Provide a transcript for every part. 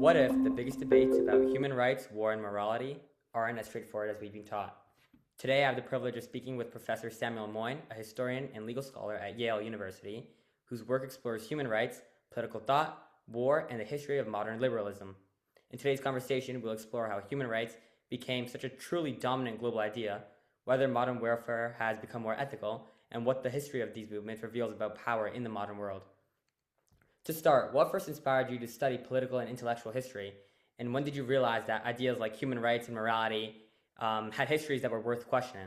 What if the biggest debates about human rights, war, and morality aren't as straightforward as we've been taught? Today, I have the privilege of speaking with Professor Samuel Moyn, a historian and legal scholar at Yale University, whose work explores human rights, political thought, war, and the history of modern liberalism. In today's conversation, we'll explore how human rights became such a truly dominant global idea, whether modern warfare has become more ethical, and what the history of these movements reveals about power in the modern world. To start, what first inspired you to study political and intellectual history? And when did you realize that ideas like human rights and morality had histories that were worth questioning?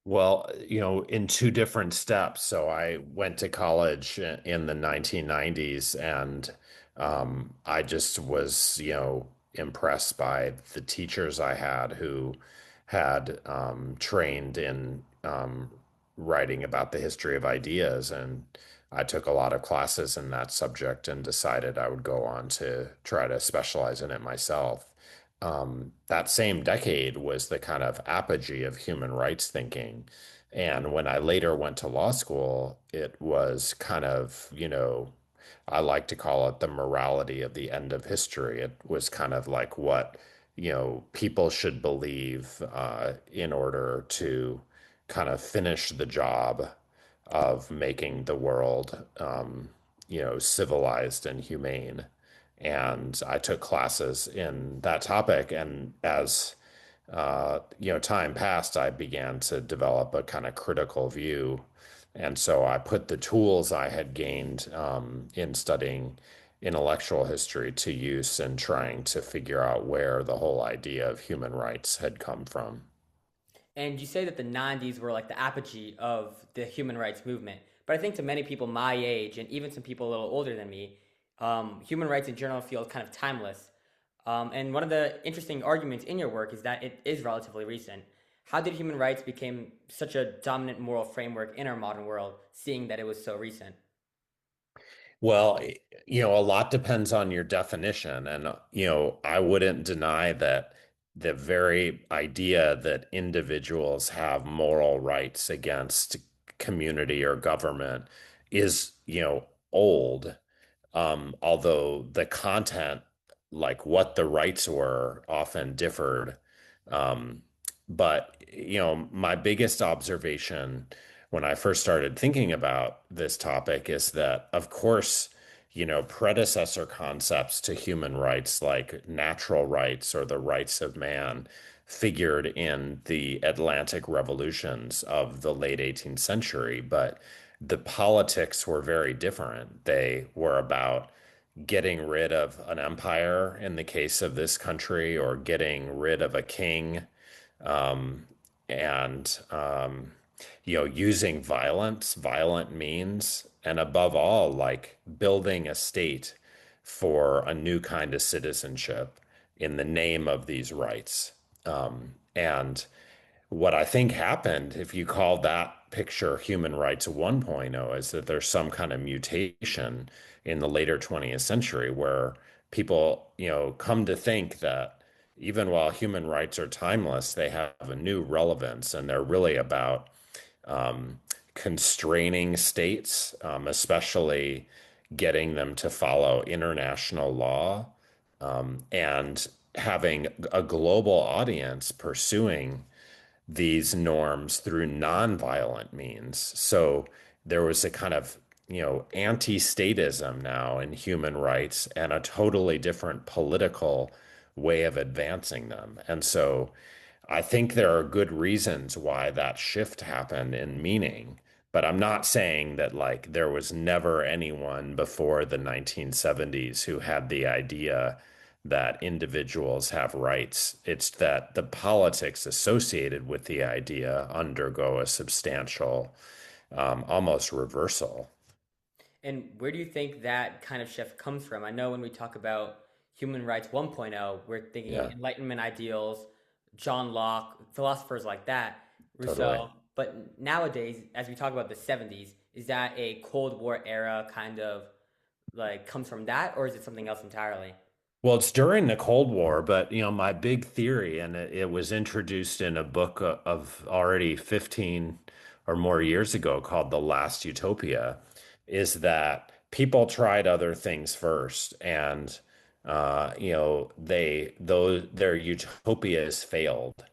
Well, in two different steps. So I went to college in the 1990s, and I just was, impressed by the teachers I had who had trained in writing about the history of ideas. And I took a lot of classes in that subject and decided I would go on to try to specialize in it myself. That same decade was the kind of apogee of human rights thinking. And when I later went to law school, it was kind of, I like to call it the morality of the end of history. It was kind of like what, people should believe in order to kind of finish the job of making the world, civilized and humane. And I took classes in that topic. And as time passed, I began to develop a kind of critical view. And so I put the tools I had gained in studying intellectual history to use in trying to figure out where the whole idea of human rights had come from. And you say that the 90s were like the apogee of the human rights movement. But I think to many people my age, and even some people a little older than me, human rights in general feel kind of timeless. And one of the interesting arguments in your work is that it is relatively recent. How did human rights become such a dominant moral framework in our modern world, seeing that it was so recent? Well, a lot depends on your definition. And, I wouldn't deny that the very idea that individuals have moral rights against community or government is, old. Although the content, like what the rights were, often differed. Um, but, my biggest observation when I first started thinking about this topic is that, of course, predecessor concepts to human rights like natural rights or the rights of man figured in the Atlantic revolutions of the late 18th century, but the politics were very different. They were about getting rid of an empire in the case of this country or getting rid of a king and using violence, violent means, and above all, like building a state for a new kind of citizenship in the name of these rights. And what I think happened, if you call that picture human rights 1.0, is that there's some kind of mutation in the later 20th century where people, come to think that even while human rights are timeless, they have a new relevance and they're really about constraining states, especially getting them to follow international law, and having a global audience pursuing these norms through nonviolent means. So there was a kind of, anti-statism now in human rights and a totally different political way of advancing them. And so I think there are good reasons why that shift happened in meaning. But I'm not saying that like there was never anyone before the 1970s who had the idea that individuals have rights. It's that the politics associated with the idea undergo a substantial, almost reversal. And where do you think that kind of shift comes from? I know when we talk about human rights 1.0, we're thinking Yeah, Enlightenment ideals, John Locke, philosophers like that, totally. Rousseau. But nowadays, as we talk about the 70s, is that a Cold War era kind of like comes from that, or is it something else entirely? Well, it's during the Cold War, but my big theory, and it was introduced in a book of already 15 or more years ago called The Last Utopia, is that people tried other things first. And their utopias failed.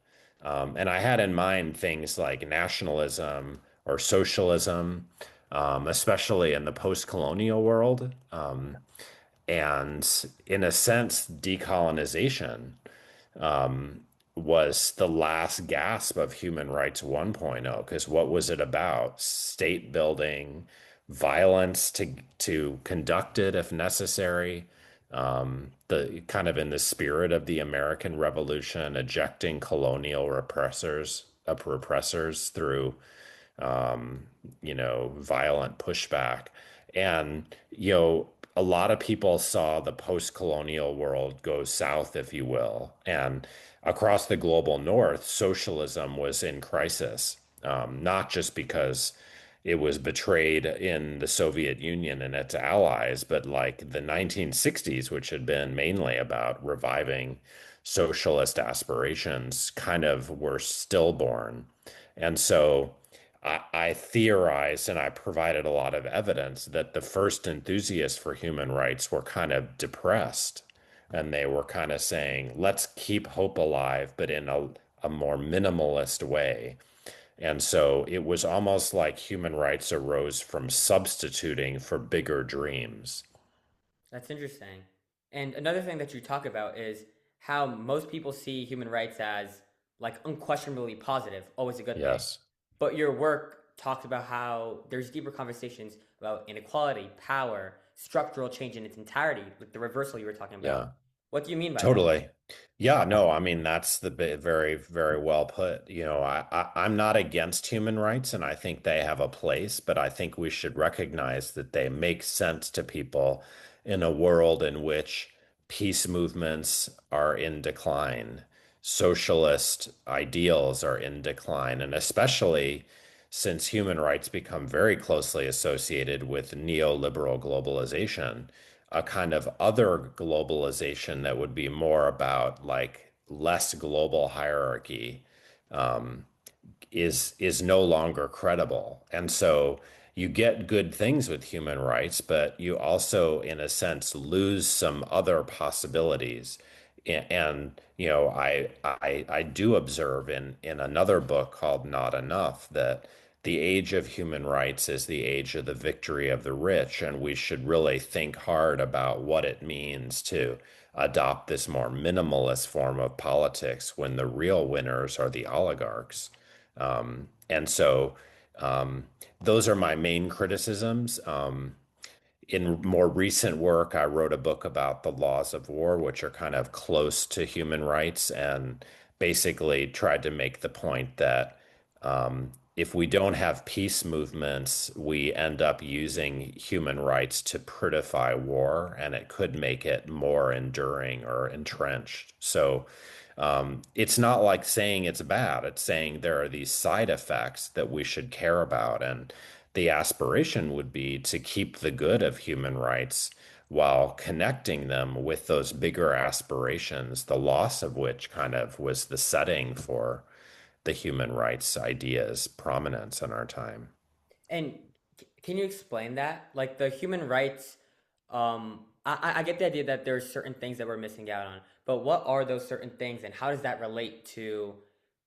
And I had in mind things like nationalism or socialism, especially in the post-colonial world, and in a sense, decolonization was the last gasp of Human Rights 1.0, because what was it about? State building, violence to conduct it if necessary, the kind of in the spirit of the American Revolution, ejecting colonial repressors through violent pushback. And, a lot of people saw the post-colonial world go south, if you will. And across the global north, socialism was in crisis, not just because it was betrayed in the Soviet Union and its allies, but like the 1960s, which had been mainly about reviving socialist aspirations, kind of were stillborn. And so I theorized and I provided a lot of evidence that the first enthusiasts for human rights were kind of depressed. And they were kind of saying, let's keep hope alive, but in a more minimalist way. And so it was almost like human rights arose from substituting for bigger dreams. That's interesting. And another thing that you talk about is how most people see human rights as like unquestionably positive, always a good thing. Yes. But your work talks about how there's deeper conversations about inequality, power, structural change in its entirety, like the reversal you were talking about. Yeah. What do you mean by that? Totally. Yeah, no, I mean that's very, very well put. I'm not against human rights and I think they have a place, but I think we should recognize that they make sense to people in a world in which peace movements are in decline, socialist ideals are in decline, and especially since human rights become very closely associated with neoliberal globalization, a kind of other globalization that would be more about like less global hierarchy um, is no longer credible. And so you get good things with human rights, but you also, in a sense, lose some other possibilities. And I do observe in another book called Not Enough that the age of human rights is the age of the victory of the rich, and we should really think hard about what it means to adopt this more minimalist form of politics when the real winners are the oligarchs. And so those are my main criticisms. In more recent work, I wrote a book about the laws of war, which are kind of close to human rights, and basically tried to make the point that if we don't have peace movements, we end up using human rights to prettify war, and it could make it more enduring or entrenched. So it's not like saying it's bad. It's saying there are these side effects that we should care about. And the aspiration would be to keep the good of human rights while connecting them with those bigger aspirations, the loss of which kind of was the setting for the human rights ideas' prominence in our time. And can you explain that? Like the human rights, I get the idea that there's certain things that we're missing out on, but what are those certain things and how does that relate to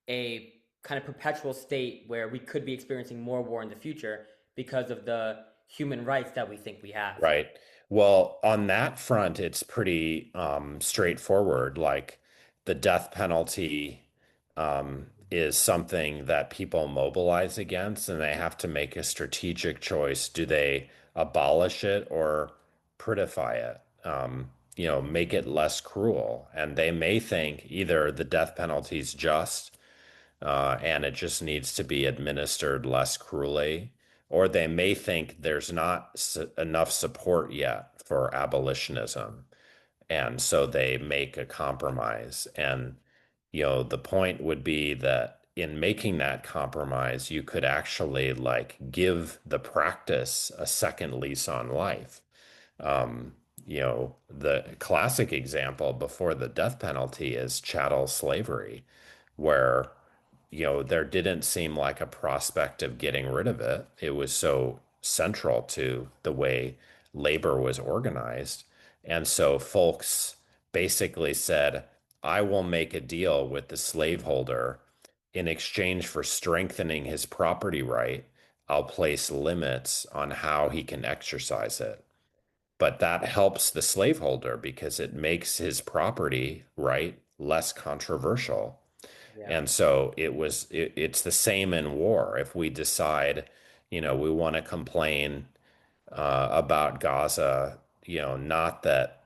a kind of perpetual state where we could be experiencing more war in the future because of the human rights that we think we have? Right. Well, on that front, it's pretty straightforward. Like the death penalty is something that people mobilize against, and they have to make a strategic choice. Do they abolish it or prettify it? Make it less cruel. And they may think either the death penalty is just and it just needs to be administered less cruelly. Or they may think there's not enough support yet for abolitionism. And so they make a compromise. And, the point would be that in making that compromise, you could actually like give the practice a second lease on life. The classic example before the death penalty is chattel slavery, where there didn't seem like a prospect of getting rid of it. It was so central to the way labor was organized. And so folks basically said, I will make a deal with the slaveholder in exchange for strengthening his property right. I'll place limits on how he can exercise it. But that helps the slaveholder because it makes his property right less controversial. Yeah. And so it's the same in war. If we decide, we want to complain about Gaza, not that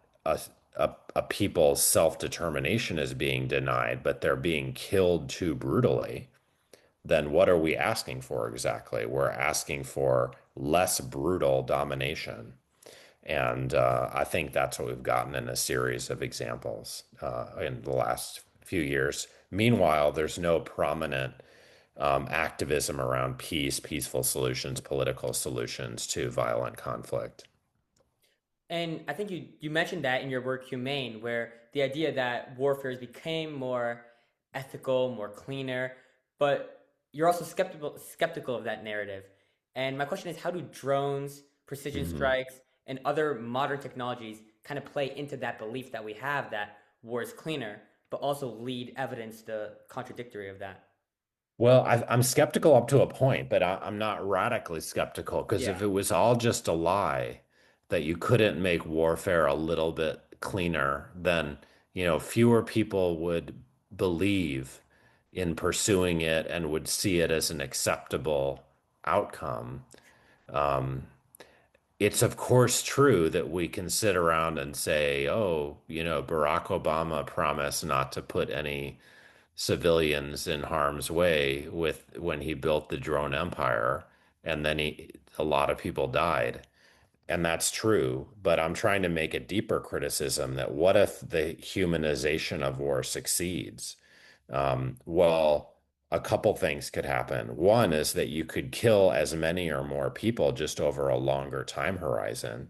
a people's self-determination is being denied, but they're being killed too brutally, then what are we asking for exactly? We're asking for less brutal domination. And I think that's what we've gotten in a series of examples in the last few years. Meanwhile, there's no prominent activism around peace, peaceful solutions, political solutions to violent conflict. And I think you mentioned that in your work Humane, where the idea that warfare became more ethical, more cleaner, but you're also skeptical of that narrative. And my question is, how do drones, precision Mhm. strikes, and other modern technologies kind of play into that belief that we have that war is cleaner, but also lead evidence to contradictory of that? Well, I'm skeptical up to a point, but I'm not radically skeptical because Yeah. if it was all just a lie that you couldn't make warfare a little bit cleaner, then, fewer people would believe in pursuing it and would see it as an acceptable outcome. Um, it's of course true that we can sit around and say, oh, Barack Obama promised not to put any civilians in harm's way with when he built the drone empire, and then a lot of people died. And that's true, but I'm trying to make a deeper criticism that what if the humanization of war succeeds? Well, a couple things could happen. One is that you could kill as many or more people just over a longer time horizon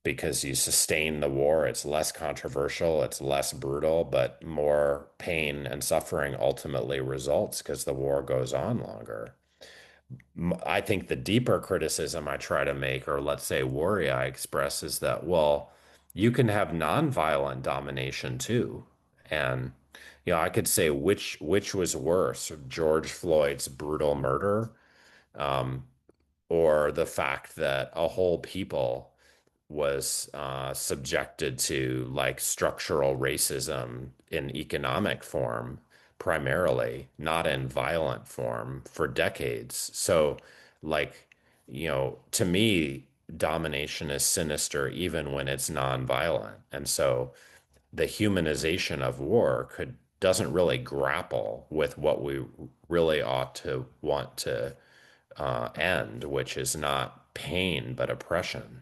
because you sustain the war. It's less controversial, it's less brutal, but more pain and suffering ultimately results because the war goes on longer. I think the deeper criticism I try to make, or let's say worry I express, is that, well, you can have nonviolent domination too. And I could say which was worse, George Floyd's brutal murder, um, or the fact that a whole people was subjected to like structural racism in economic form, primarily, not in violent form for decades. So, like, to me, domination is sinister even when it's nonviolent. And so the humanization of war doesn't really grapple with what we really ought to want to end, which is not pain, but oppression.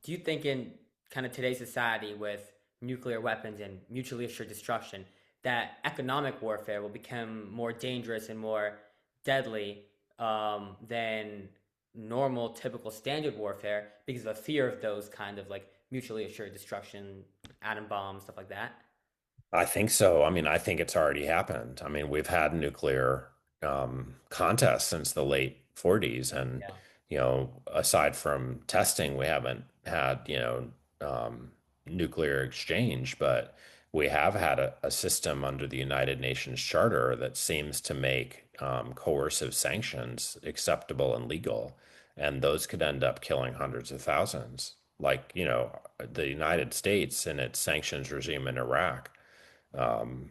Do you think in kind of today's society with nuclear weapons and mutually assured destruction that economic warfare will become more dangerous and more deadly than normal typical standard warfare because of a fear of those kind of like mutually assured destruction, atom bombs, stuff like that? I think so. I mean, I think it's already happened. I mean, we've had nuclear contests since the late 40s, and Yeah. aside from testing, we haven't had nuclear exchange, but we have had a system under the United Nations Charter that seems to make coercive sanctions acceptable and legal, and those could end up killing hundreds of thousands. Like, the United States and its sanctions regime in Iraq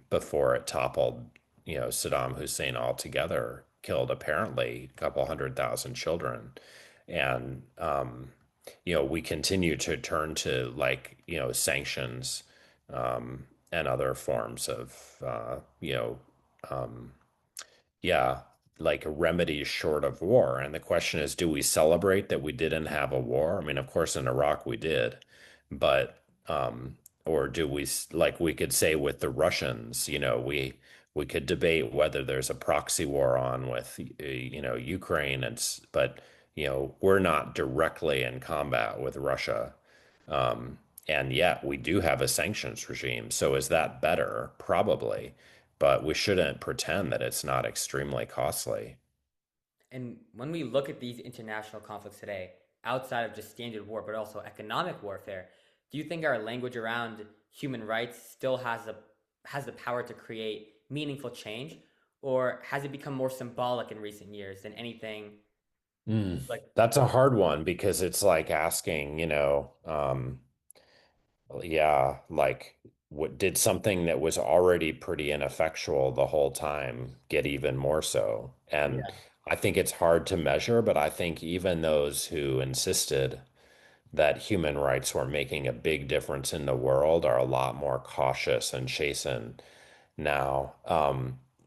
before it toppled, Saddam Hussein altogether, killed apparently a couple 100,000 children. And, we continue to turn to like, sanctions and other forms of, um, yeah, like remedies short of war. And the question is, do we celebrate that we didn't have a war? I mean, of course, in Iraq we did, but or do like we could say with the Russians, we could debate whether there's a proxy war on with Ukraine, but we're not directly in combat with Russia. Um, and yet we do have a sanctions regime. So is that better? Probably, but we shouldn't pretend that it's not extremely costly. And when we look at these international conflicts today, outside of just standard war, but also economic warfare, Do you think our language around human rights still has the power to create meaningful change, or has it become more symbolic in recent years than anything like? That's a hard one because it's like asking, yeah, like what did something that was already pretty ineffectual the whole time get even more so? And Yeah. I think it's hard to measure, but I think even those who insisted that human rights were making a big difference in the world are a lot more cautious and chastened now.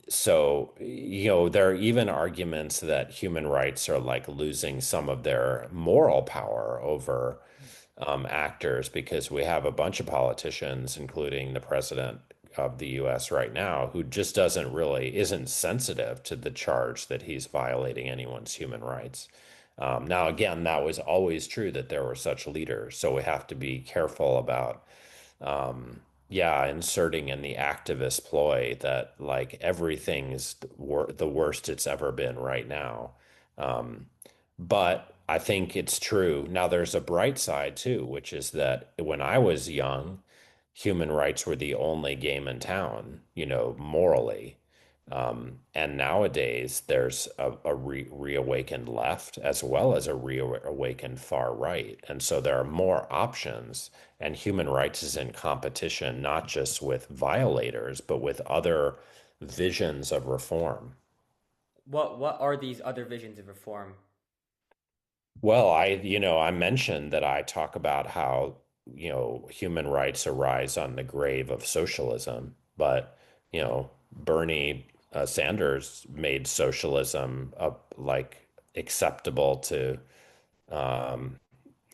There are even arguments that human rights are like losing some of their moral power over actors because we have a bunch of politicians, including the president of the US right now, who just isn't sensitive to the charge that he's violating anyone's human rights. Now, again, that was always true that there were such leaders, so we have to be careful about yeah, inserting in the activist ploy that like everything's the worst it's ever been right now. Um, but I think it's true. Now, there's a bright side too, which is that when I was young, human rights were the only game in town, morally. And nowadays, there's a reawakened left as well as a reawakened far right. And so there are more options, and human rights is in competition, not just with violators, but with other visions of reform. What are these other visions of reform? Well, I mentioned that I talk about how, human rights arise on the grave of socialism, but, Bernie Sanders made socialism like acceptable to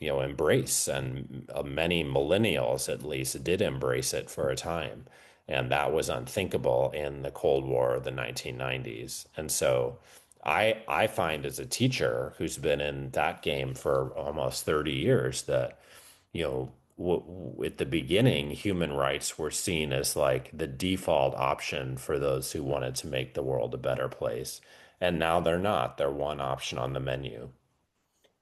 embrace. And many millennials, at least, did embrace it for a time. And that was unthinkable in the Cold War, the 1990s. And so I find as a teacher who's been in that game for almost 30 years that, at the beginning, human rights were seen as like the default option for those who wanted to make the world a better place. And now they're not. They're one option on the menu.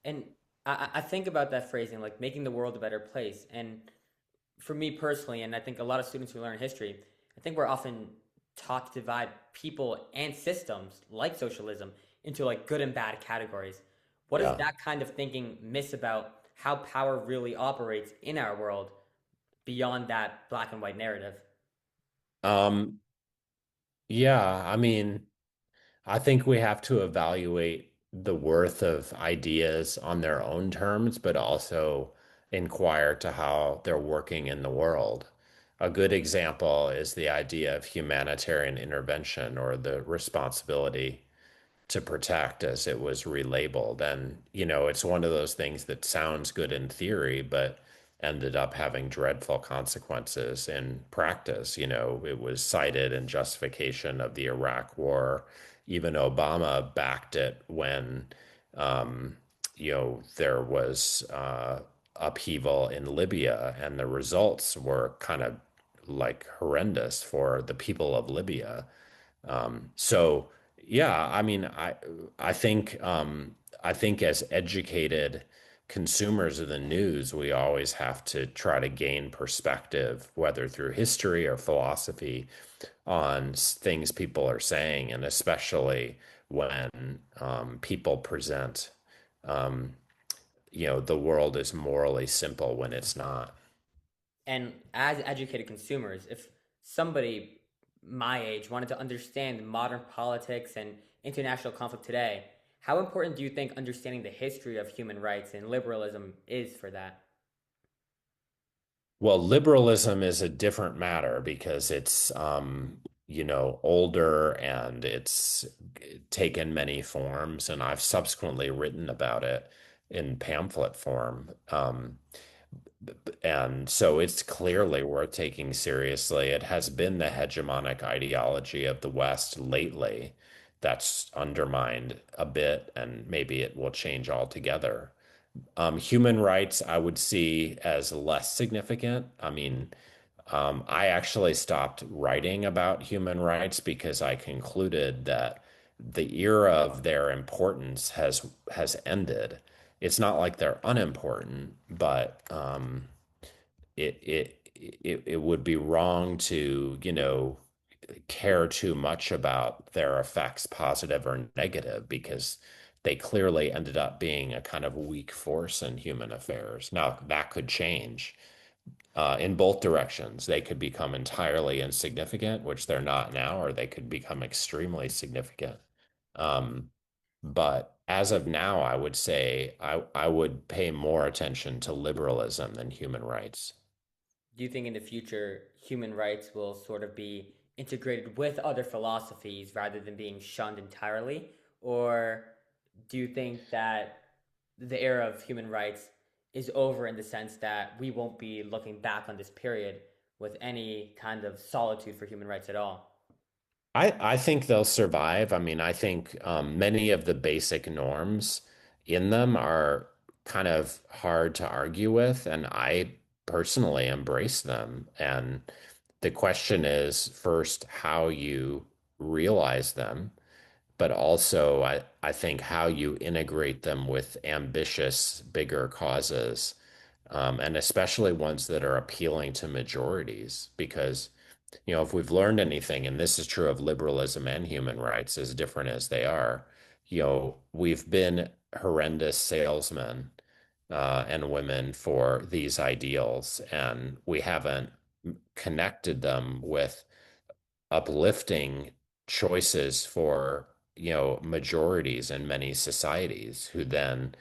And I think about that phrasing, like making the world a better place. And for me personally, and I think a lot of students who learn history, I think we're often taught to divide people and systems like socialism into like good and bad categories. What does Yeah. that kind of thinking miss about how power really operates in our world beyond that black and white narrative? Um, Yeah, I mean, I think we have to evaluate the worth of ideas on their own terms, but also inquire to how they're working in the world. A good example is the idea of humanitarian intervention or the responsibility to protect as it was relabeled. And, it's one of those things that sounds good in theory, but ended up having dreadful consequences in practice. It was cited in justification of the Iraq War. Even Obama backed it when, um, there was upheaval in Libya, and the results were kind of like horrendous for the people of Libya. So yeah, I mean, I think as educated consumers of the news, we always have to try to gain perspective, whether through history or philosophy, on things people are saying, and especially when people present, the world is morally simple when it's not. And as educated consumers, if somebody my age wanted to understand modern politics and international conflict today, how important do you think understanding the history of human rights and liberalism is for that? Well, liberalism is a different matter because it's, older and it's taken many forms, and I've subsequently written about it in pamphlet form. And so it's clearly worth taking seriously. It has been the hegemonic ideology of the West lately that's undermined a bit, and maybe it will change altogether. Human rights, I would see as less significant. I mean, I actually stopped writing about human rights because I concluded that the era of their importance has ended. It's not like they're unimportant, but it would be wrong to, care too much about their effects, positive or negative, because they clearly ended up being a kind of weak force in human affairs. Now, that could change in both directions. They could become entirely insignificant, which they're not now, or they could become extremely significant. Um, but as of now, I would say I would pay more attention to liberalism than human rights. Do you think in the future human rights will sort of be integrated with other philosophies rather than being shunned entirely? Or do you think that the era of human rights is over in the sense that we won't be looking back on this period with any kind of solitude for human rights at all? I think they'll survive. I mean, I think many of the basic norms in them are kind of hard to argue with, and I personally embrace them. And the question is first how you realize them, but also I think how you integrate them with ambitious, bigger causes, and especially ones that are appealing to majorities. Because, if we've learned anything, and this is true of liberalism and human rights, as different as they are, we've been horrendous salesmen and women for these ideals, and we haven't connected them with uplifting choices for, majorities in many societies who then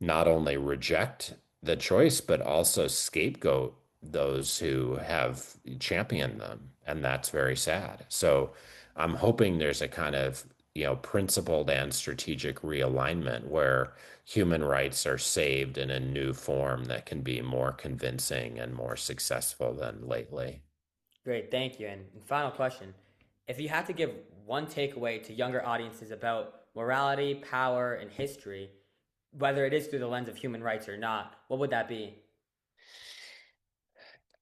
not only reject the choice, but also scapegoat those who have championed them. And that's very sad. So I'm hoping there's a kind of, principled and strategic realignment where human rights are saved in a new form that can be more convincing and more successful than lately. Great, thank you. And final question. If you had to give one takeaway to younger audiences about morality, power, and history, whether it is through the lens of human rights or not, what would that be?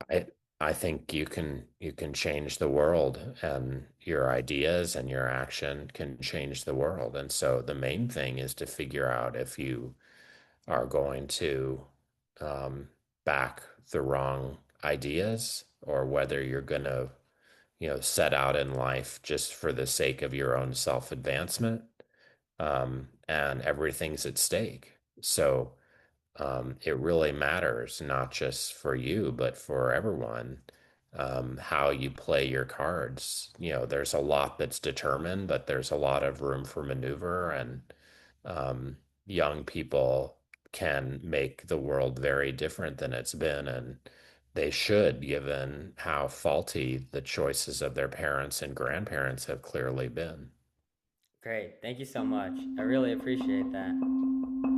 I I think you can change the world, and your ideas and your action can change the world. And so the main thing is to figure out if you are going to um, back the wrong ideas, or whether you're going to, set out in life just for the sake of your own self-advancement, and everything's at stake. So it really matters, not just for you, but for everyone, how you play your cards. There's a lot that's determined, but there's a lot of room for maneuver, and um, young people can make the world very different than it's been, and they should, given how faulty the choices of their parents and grandparents have clearly been. Great, thank you so much. I really appreciate that.